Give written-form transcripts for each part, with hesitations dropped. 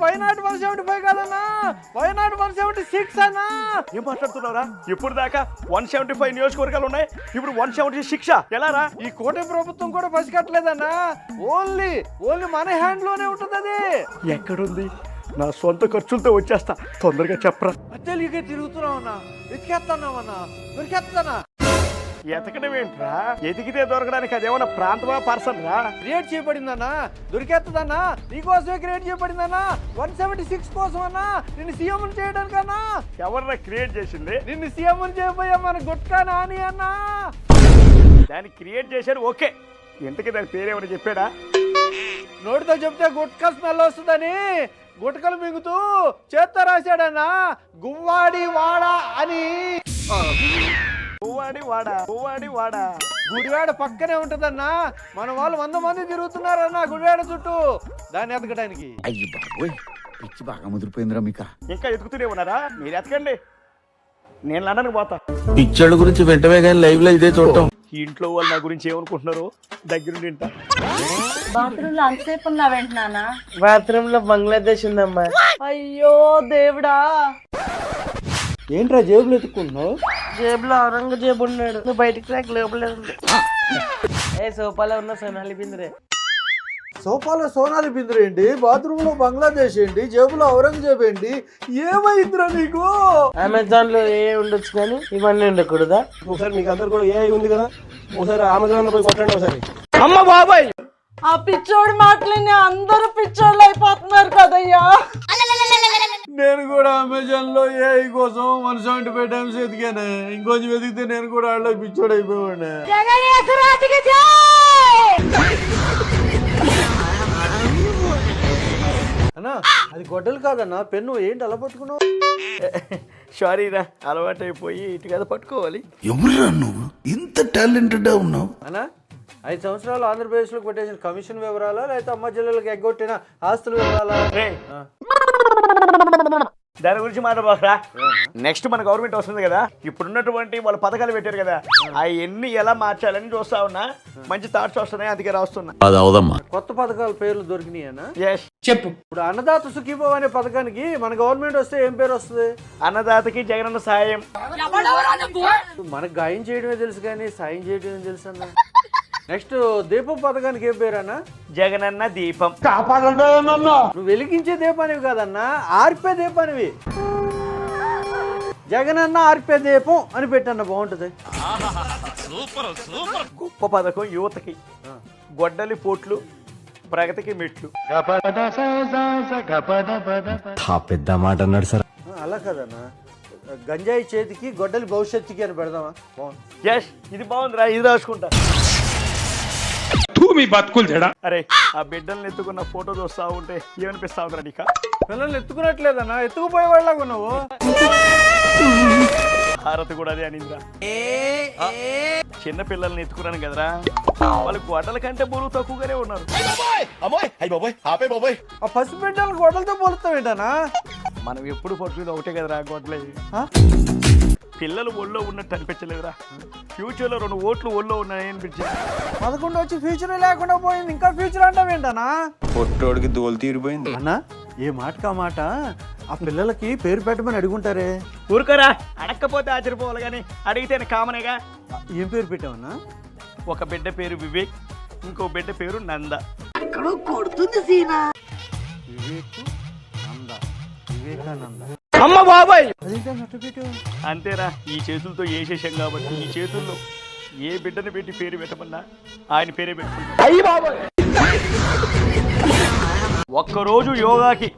Why not 175 కాదన్నా, why not 176 అన్నా. ఏం మాట్లాడుతున్నావురా? ఇప్పుడు దాకా 175 నియోజకవర్గాలు ఉన్నాయి, ఇప్పుడు 176 ఎలా రా? ఈ కోటి ప్రభుత్వం కూడా పసికట్టలేదన్నా. ఓన్లీ మన హ్యాండ్ లోనే ఉంటుంది అది. ఎక్కడుంది? నా సొంత ఖర్చులతో వచ్చేస్తా, తొందరగా చెప్పరా. తెలియకే తిరుగుతున్నావన్నా, ఎతికేస్తున్నావన్నా, దొరికేస్తానా? ఎతకడం ఏంట్రా? ఎతికితే దొరకడానికి అదేమన్నా ప్రాంతమా పర్సన్ రా? క్రియేట్ చేయబడిందన్నా, దొరికేస్తుందన్నా. నీకోసమే క్రియేట్ చేయబడిందన్నా, 176 కోసం అన్నా, నిన్ను సీఎం చేయడానికన్నా. ఎవరన్నా క్రియేట్ చేసింది? నిన్ను సీఎం చేయబోయా మన గుట్కా నాని అన్నా. దాన్ని క్రియేట్ చేశారు, ఓకే. ఇంతకీ దాని పేరేమని చెప్పాడా? నోటితో చెప్తే గుట్కా స్మెల్ వస్తుందని గుట్కలు మింగుతూ చేత్తో రాశాడన్నా, గువ్వాడి వాడ అని. పువ్వాడి వాడ గుడివాడ పక్కనే ఉంటదన్నా. మన వాళ్ళు 100 మంది తిరుగుతున్నారన్నా గుడివాడ చుట్టూ, దాన్ని ఎతకడానికి. అయ్యి బాబోయ్, పిచ్చి బాగా ముదిరిపోయిందిరా మీక. ఇంకా ఎతుకుతూనే ఉన్నారా? మీరు ఎతకండి, నేను లండన్కి పోతా. పిచ్చోళ్ళ గురించి వెంటనే కానీ లైవ్ లో ఇదే చూడటం. ఈ ఇంట్లో వాళ్ళు నా గురించి ఏమనుకుంటున్నారు దగ్గరుండి వింటా. బాత్రూమ్ లో అంతసేపు ఉన్నా వెంటనా? బాత్రూమ్ లో బంగ్లాదేశ్ ఉందమ్మా. అయ్యో దేవుడా, ఏంట్రా జేబులు ఎత్తుకుంటున్నావు? జేబులో ఔరంగజేబు ఉన్నాడు, నువ్వు బయటికి రాక లోపలే ఉంది. ఏ సోఫాలో ఉన్న సోనాలి బింద్రే. సోఫాలో సోనాలి బింద్ర ఏంటి, బాత్రూమ్ లో బంగ్లాదేశ్ ఏంటి, జేబులో ఔరంగజేబ్ ఏంటి? ఏమైందిరా నీకు? అమెజాన్ లో ఏ ఉండొచ్చు కానీ ఇవన్నీ ఉండకూడదా? ఒకసారి మీకు అందరు కూడా ఏ ఉంది కదా, ఒకసారి అమెజాన్ లో పోయి కొట్టండి ఒకసారి. అమ్మ బాబాయ్, ఆ పిచ్చోడి మాటలని అందరూ పిచ్చోళ్ళు అయిపోతున్నారు కదయ్యా. నేను కూడా అమెజాన్ లో ఏఐ కోసం 175 టైమ్స్ ఎతికాను. ఇంకొంచెం వెతికితే నేను కూడా ఆడలో పిచ్చోడు అయిపోయాడు. అన్నా అది గొడ్డలు కాదన్నా, పెన్ను. ఏంటి అలా పట్టుకున్నావు? సారీ రా, అలవాటు అయిపోయి ఇటు కదా పట్టుకోవాలి. ఎవరురా నువ్వు ఇంత టాలెంటెడ్ ఉన్నావు? అన్నా 5 సంవత్సరాలు ఆంధ్రప్రదేశ్ లో పెట్టేసిన కమిషన్ వివరాలా, లేకపోతే అమ్మ జిల్లాలకు ఎగ్గొట్టిన ఆస్తుల వివరాలా? దాని గురించి మాట్లాడబాకరా. నెక్స్ట్ మన గవర్నమెంట్ వస్తుంది కదా, ఇప్పుడున్నటువంటి వాళ్ళ పథకాలు పెట్టారు కదా, అవన్నీ ఎలా మార్చాలని చూస్తా ఉన్నా. మంచి థాట్స్ వస్తున్నాయి, అందుకే రాస్తున్నా. అది అవదమ్మా. కొత్త పథకాల పేర్లు దొరికినాయనా? చెప్పు. ఇప్పుడు అన్నదాత సుఖీభవ అనే పథకానికి మన గవర్నమెంట్ వస్తే ఏం పేరు వస్తుంది? అన్నదాతకి జగనన్న సాయం. మనకు గాయం చేయడమే తెలుసు కానీ సాయం చేయడమే తెలుసు అన్న. నెక్స్ట్ దీపం పథకానికి ఏం పేరు అన్న? జగనన్న దీపం. నువ్వు వెలిగించే దీపానివి కాదన్నా, ఆర్పే దీపానివి. జగనన్న ఆర్పే దీపం అని పెట్టన్న, బాగుంటది. గొప్ప పథకం యువతకి. గొడ్డలి పోట్లు, ప్రగతికి మెట్లు. పెద్ద మాట అన్నాడు సార్. అలా కదన్నా, గంజాయి చేతికి గొడ్డలి భవిష్యత్తుకి అని పెడదామా? బాగుంది. యస్, ఇది బాగుందిరా, ఇది రాసుకుంటా. అరే, ఆ బిడ్డల్ని ఎత్తుకున్న ఫోటో చూస్తా ఉంటే ఏమనిపిస్తా ఉందిరా నీక? పిల్లల్ని ఎత్తుకున్నట్లేదన్నా, ఎత్తుకుపోయే వాళ్ళగా ఉన్నావు. భారత్ కూడా అదే అనిందిరా. చిన్న పిల్లల్ని ఎత్తుకున్నాను కదరా, వాళ్ళకి గొడ్డల కంటే బరువు తక్కువగానే ఉన్నారు. ఆ పసి బిడ్డలు గొడ్డలతో పోలుస్తావేంటనా? మనం ఎప్పుడు పట్టుకుని ఒకటే కదరా గొడ్డలే. పిల్లలు ఒళ్ళో ఉన్నట్టు అనిపించలేదురా. ఫ్యూచర్ లో 2 ఓట్లు ఒళ్ళో ఉన్నాయని అనిపించింది. 11 వచ్చి ఫ్యూచర్ లేకుండా పోయింది, ఇంకా ఫ్యూచర్ అంటావేంటనా? పొట్టోడికి దోలు తీరిపోయింది అన్నా. ఏ మాటకా మాట ఆ పిల్లలకి పేరు పెట్టమని అడుగుంటారే. ఊరుకోరా, అడక్కపోతే ఆశ్చర్యపోవాలి కానీ అడిగితే కామనేగా. ఏం పేరు పెట్టావన్నా? ఒక బిడ్డ పేరు వివేక్, ఇంకో బిడ్డ పేరు నంద. వివేకానంద. అమ్మ బాబాయ్, అదేంటో అంతేరా. ఈ చేతులతో వేసేసాం కాబట్టి ఈ చేతుల్లో ఏ బిడ్డను పెట్టి పేరు పెట్టమన్నా ఆయన పేరే పెట్టుకుంటాం. ఒక్కరోజు యోగాకి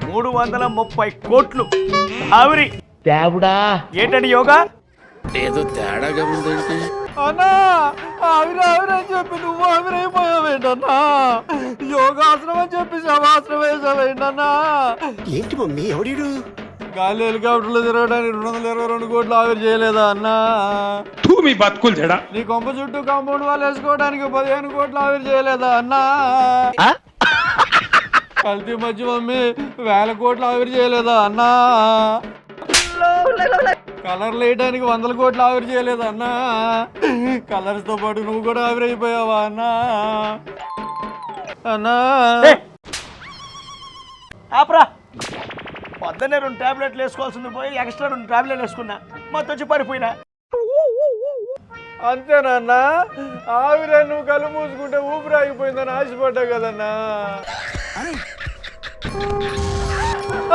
330 కోట్లు ఆవిరి. ఏంటండి యోగా? ఏదో తేడాగా ఉందంటే. అన్నా ఆవిరని చెప్పి నువ్వు ఆవిరైపోయావేంటన్నా? యోగాసనం అని చెప్పి శవాసనం వేసావేంటన్నా? ఏంటి మమ్మీ ఎవడీడు? గాలి హెలికాప్టర్లు తిరగడానికి 222 కోట్లు ఆవిరి చేయలేదా అన్నా? మీ బతుకులు చెడా. నీ కొంప చుట్టూ కాంపౌండ్ వాళ్ళు వేసుకోవడానికి 15 కోట్లు ఆవిరి చేయలేదా అన్నా? కల్తీ మధ్య మమ్మీ 1000 కోట్లు ఆవిరి చేయలేదా అన్నా? కలర్లు వేయడానికి 100 కోట్లు ఆవిరి చేయలేదా అన్నా? కలర్స్ తో పాటు నువ్వు కూడా ఆవిరైపోయావా అన్నా? అన్నా ఆపరా. పొద్దున్నే 2 టాబ్లెట్లు వేసుకోవాల్సింది పోయి ఎక్స్ట్రా 2 టాబ్లెట్లు వేసుకున్నా, మొత్తం వచ్చి పడిపోయినా. అంతేనన్నా? ఆవిరే నువ్వు కళ్ళు మూసుకుంటే ఊపిరి ఆగిపోయిందని ఆశపడ్డా కదన్నా.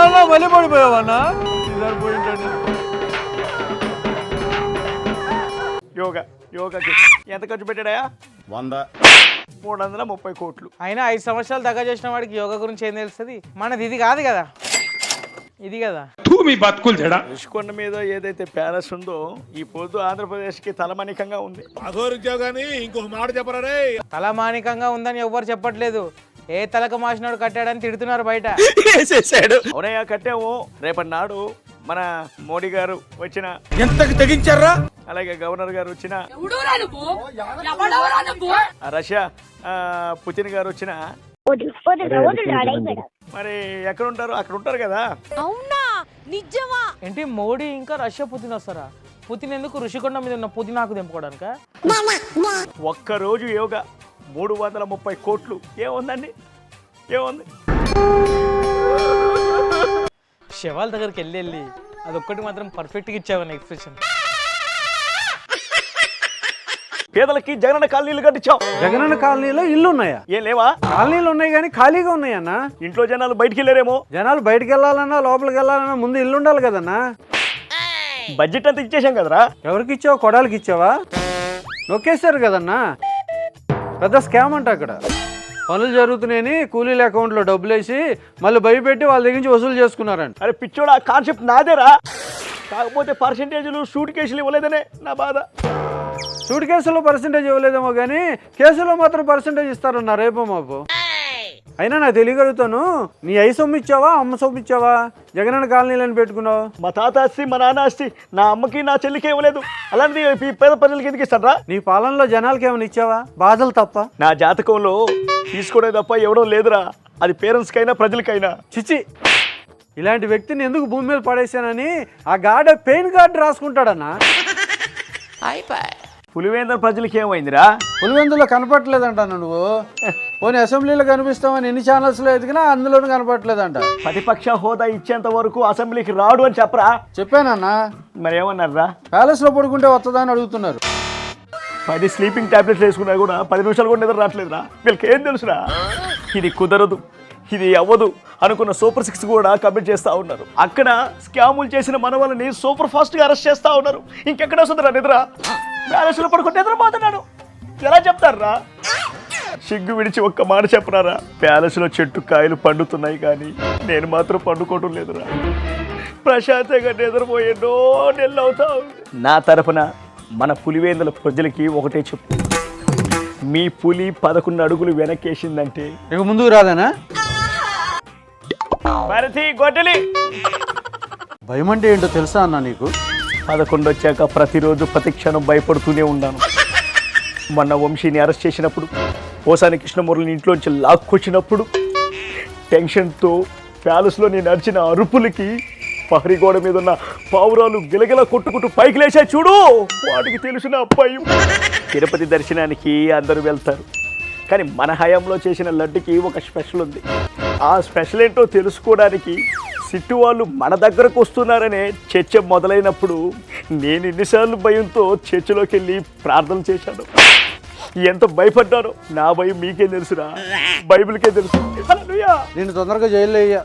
అన్నా మళ్ళీ పడిపోయావన్నా? సరిపోయింటండి. యోగాకి ఎంత ఖర్చు పెట్టాడా? 100. 330 కోట్లు. అయినా 5 సంవత్సరాలు దగ్గర చేసిన వాడికి యోగా గురించి ఏం తెలుస్తుంది? మనది ఇది కాదు కదా, ఇది కదా. ఋషికొండ మీద ఏదైతే ప్యాలెస్ ఉందో ఈ పొద్దు ఆంధ్రప్రదేశ్కి తలమణికంగా ఉంది. తలమానికంగా ఉందని ఎవ్వరు చెప్పట్లేదు. ఏ తలక మాసినాడు కట్టాడని తిడుతున్నారు బయట. అవునయ్యా, కట్టాము. రేపటి నాడు మన మోడీ గారు వచ్చిన, ఎంతకు తెగించారా? అలాగే గవర్నర్ గారు వచ్చిన, రష్యా పుతిన్ గారు వచ్చిన, మరి ఎక్కడ ఉంటారు? అక్కడ ఉంటారు కదా. అవునా? నిజమా? ఏంటి మోడీ ఇంకా రష్యా పుతిన్ వస్తారా? పుతిన్ ఎందుకు ఋషికొండ మీద ఉన్న పుదీనాకు తెంపుకోవడానిక? ఒక్కరోజు యోగా 330 కోట్లు. ఏముందండి, ఏముంది? శవాల దగ్గరికి వెళ్ళి అదొక్కటి మాత్రం పర్ఫెక్ట్గా ఇచ్చావన్న ఎక్స్ప్రెషన్. పేదలకి జగనన్న కాలనీలు కట్టించాం. జగనన్న కాలనీలో ఇల్లు ఉన్నాయా? ఏం లేవా? కాలనీలు ఉన్నాయి కానీ ఖాళీగా ఉన్నాయన్నా. ఇంట్లో జనాలు బయటికి వెళ్ళారేమో. జనాలు బయటకు వెళ్ళాలన్నా లోపలికి వెళ్ళాలన్నా ముందు ఇల్లు ఉండాలి కదన్నా. బడ్జెట్ అంతా ఇచ్చేసాం కదరా. ఎవరికి ఇచ్చావా? కొడాలకి ఇచ్చావా? నొక్కేశారు కదన్నా. పెద్ద స్కామ్ అంట. అక్కడ పనులు జరుగుతున్నాయని కూలీల అకౌంట్లో డబ్బులు వేసి మళ్ళీ భయపెట్టి వాళ్ళ దగ్గర నుంచి వసూలు చేసుకున్నారంట. అరే పిచ్చోడు, ఆ కాన్సెప్ట్ నాదేరా. కాకపోతే పర్సెంటేజ్లు షూట్ కేసులు ఇవ్వలేదనే నా బాధ. సూట్ కేసులో పర్సెంటేజ్ ఇవ్వలేదేమో కానీ కేసులో మాత్రం పర్సెంటేజ్ ఇస్తారన్నా రేపో మాపు. అయినా నాకు తెలియగలుగుతాను, నీ అయ్యి సొమ్ము ఇచ్చావా అమ్మ సొమ్ము ఇచ్చావా జగనన్న కాలనీలని పెట్టుకున్నావు? మా తాత ఆస్తి మా నాన్న ఆస్తి నా అమ్మకి నా చెల్లికి ఇవ్వలేదు. అలాంటిది ఈ పేద ప్రజలకి ఎందుకు ఇస్తారా? నీ పాలనలో జనాలకి ఏమైనా ఇచ్చావా? బాధలు తప్ప. నా జాతకంలో తీసుకోవడం తప్ప ఇవ్వడం లేదురా. అది పేరెంట్స్కైనా ప్రజలకైనా. చిచి, ఇలాంటి వ్యక్తిని ఎందుకు భూమి మీద పడేశానని ఆ గాడే పెయిన్ కార్డు రాసుకుంటాడన్నా. పులివేంద్ర ప్రజలకి ఏమైందిరా? పులివెందులో కనపట్లేదంట నువ్వు. పోనీ అసెంబ్లీలో కనిపిస్తామని ఎన్ని ఛానల్స్లో ఎదిగినా అందులోనూ కనపట్లేదంట. ప్రతిపక్ష హోదా ఇచ్చేంత వరకు అసెంబ్లీకి రాడు అని చెప్పరా? చెప్పానన్నా. మరి ఏమన్నారా? ప్యాలెస్లో పడుకుంటే వస్తుందా అని అడుగుతున్నారు. 10 స్లీపింగ్ టాబ్లెట్స్ వేసుకున్నా కూడా 10 నిమిషాలు కూడా నిద్ర రావట్లేదురా. వీళ్ళకి ఏం తెలుసురా? ఇది కుదరదు, ఇది అవ్వదు అనుకున్న సూపర్ 6 కూడా కమిట్ చేస్తూ ఉన్నారు. అక్కడ స్కాములు చేసిన మన వాళ్ళని సూపర్ ఫాస్ట్గా అరెస్ట్ చేస్తూ ఉన్నారు. ఇంకెక్కడ వస్తుందిరా నిద్ర? ప్యాలెస్లో పడుకుంటే నిద్రపోతున్నాడు. ఎలా చెప్తారా? సిగ్గు విడిచి ఒక్క మాట చెప్పరారా? ప్యాలెస్లో చెట్టు కాయలు పండుతున్నాయి కానీ నేను మాత్రం పండుకోవటం లేదురా. ప్రశాంతంగా నిద్రపోయి ఎన్నో నెలలు అవుతా ఉంది. నా తరపున మన పులివేందుల ప్రజలకి ఒకటే చెప్పు, మీ పులి 11 అడుగులు వెనకేసిందంటే ఇక ముందుకు రాదనా? భారతి గొడ్డలి. భయం అంటే ఏంటో తెలుసా అన్న నీకు? 11 వచ్చాక ప్రతిరోజు ప్రతి క్షణం భయపడుతూనే ఉన్నాను. మొన్న వంశీని అరెస్ట్ చేసినప్పుడు, పోసాని కృష్ణమూర్తిని ఇంట్లోంచి లాక్కొచ్చినప్పుడు, టెన్షన్తో ప్యాలెస్లో నేను నడిచిన అరుపులకి పహరీ గోడ మీద ఉన్న పావురాలు గిలగిల కొట్టుకుంటూ పైకి లేచా చూడు. వాటికి తెలిసిన భయం. తిరుపతి దర్శనానికి అందరూ వెళ్తారు కానీ మన హయాంలో చేసిన లడ్డుకి ఒక స్పెషల్ ఉంది. ఆ స్పెషల్ ఏంటో తెలుసుకోవడానికి సిట్టు వాళ్ళు మన దగ్గరకు వస్తున్నారనే చర్చ మొదలైనప్పుడు నేను ఎన్నిసార్లు భయంతో చర్చిలోకి వెళ్ళి ప్రార్థన చేశాను. ఎంత భయపడ్డానో నా భయం మీకేం తెలుసురా? బైబిల్కే తెలుసు. నేను తొందరగా జైల్లో అయ్యా.